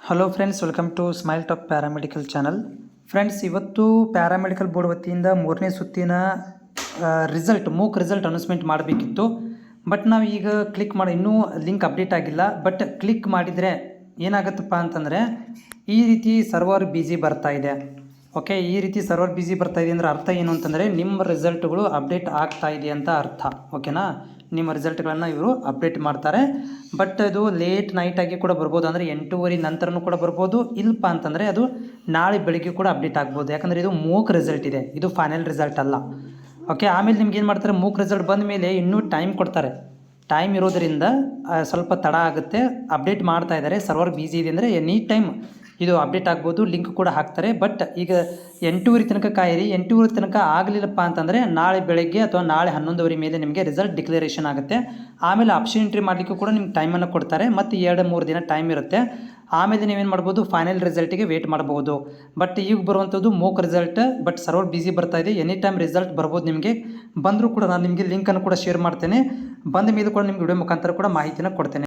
Hello friends, welcome to smile top paramedical channel. Friends, ಇವತ್ತು paramedical board ವತಿಯಿಂದ 3ನೇ ಸುತ್ತಿನ ಮೂಕ್ ರಿಸಲ್ಟ್ ಅನೌನ್ಸ್ಮೆಂಟ್ ಮಾಡಬೇಕಿತ್ತು. ಬಟ್ ನಾವು ಈಗ ಕ್ಲಿಕ್ ಮಾಡಿ ಇನ್ನೂ ಲಿಂಕ್ ಅಪ್ಡೇಟ್ ಆಗಿಲ್ಲ. ಬಟ್ ಕ್ಲಿಕ್ ಮಾಡಿದರೆ ಏನಾಗುತ್ತಪ್ಪ ಅಂತಂದರೆ ಈ ರೀತಿ ಸರ್ವರ್ ಬಿಸಿ ಬರ್ತಾ ಇದೆ. ಓಕೆ, ಈ ರೀತಿ ಸರ್ವರ್ ಬಿಸಿ ಬರ್ತಾ ಇದೆ ಅಂದರೆ ಅರ್ಥ ಏನು ಅಂತಂದರೆ ನಿಮ್ಮ ರಿಸಲ್ಟ್ಗಳು ಅಪ್ಡೇಟ್ ಆಗ್ತಾ ಇದೆ ಅಂತ ಅರ್ಥ. ಓಕೆನಾ, ನಿಮ್ಮ ರಿಸಲ್ಟ್ಗಳನ್ನು ಇವರು ಅಪ್ಡೇಟ್ ಮಾಡ್ತಾರೆ. ಬಟ್ ಅದು ಲೇಟ್ ನೈಟಾಗಿ ಕೂಡ ಬರ್ಬೋದು, ಅಂದರೆ 8:30 ನಂತರನೂ ಕೂಡ ಬರ್ಬೋದು. ಇಲ್ಲಪ್ಪ ಅಂತಂದರೆ ಅದು ನಾಳೆ ಬೆಳಿಗ್ಗೆ ಕೂಡ ಅಪ್ಡೇಟ್ ಆಗ್ಬೋದು. ಯಾಕಂದರೆ ಇದು ಮೂಕ್ ರಿಸಲ್ಟ್ ಇದೆ, ಇದು ಫೈನಲ್ ರಿಸಲ್ಟ್ ಅಲ್ಲ. ಓಕೆ, ಆಮೇಲೆ ನಿಮ್ಗೆ ಏನು ಮಾಡ್ತಾರೆ, ಮೂಕ್ ರಿಸಲ್ಟ್ ಬಂದ ಮೇಲೆ ಇನ್ನೂ ಟೈಮ್ ಕೊಡ್ತಾರೆ. ಟೈಮ್ ಇರೋದರಿಂದ ಸ್ವಲ್ಪ ತಡ ಆಗುತ್ತೆ, ಅಪ್ಡೇಟ್ ಮಾಡ್ತಾ ಇದ್ದಾರೆ. ಸರ್ವರ್ ಬಿಸಿ ಇದೆ ಅಂದರೆ ಎನಿ ಟೈಮ್ ಇದು ಅಪ್ಡೇಟ್ ಆಗ್ಬೋದು. ಲಿಂಕ್ ಕೂಡ ಹಾಕ್ತಾರೆ. ಬಟ್ ಈಗ 8:30 ತನಕ ಕಾಯಿರಿ. 8:30 ತನಕ ಆಗಲಿಲ್ಲಪ್ಪ ಅಂತಂದರೆ ನಾಳೆ ಬೆಳಗ್ಗೆ ಅಥವಾ ನಾಳೆ 11:00 ಮೇಲೆ ನಿಮಗೆ ರಿಸಲ್ಟ್ ಡಿಕ್ಲರೇಷನ್ ಆಗುತ್ತೆ. ಆಮೇಲೆ ಆಪ್ಷನ್ ಎಂಟ್ರಿ ಮಾಡಲಿಕ್ಕೂ ಕೂಡ ನಿಮ್ಗೆ ಟೈಮನ್ನು ಕೊಡ್ತಾರೆ. ಮತ್ತು 2-3 ದಿನ ಟೈಮ್ ಇರುತ್ತೆ. ಆಮೇಲೆ ನೀವೇನು ಮಾಡ್ಬೋದು, ಫೈನಲ್ ರಿಸಲ್ಟಿಗೆ ವೇಟ್ ಮಾಡ್ಬೋದು. ಬಟ್ ಈಗ ಬರುವಂಥದ್ದು mock result. But server busy ಬರ್ತಾ ಇದೆ, ಎನಿ ಟೈಮ್ ರಿಸಲ್ಟ್ ಬರ್ಬೋದು. ನಿಮಗೆ ಬಂದರೂ ಕೂಡ ನಾನು ನಿಮಗೆ ಲಿಂಕನ್ನು ಕೂಡ ಶೇರ್ ಮಾಡ್ತೇನೆ. ಬಂದ ಮೇಲೆ ಕೂಡ ನಿಮ್ಗೆ ವಿಡಿಯೋ ಮುಖಾಂತರ ಕೂಡ ಮಾಹಿತಿನ ಕೊಡ್ತೇನೆ.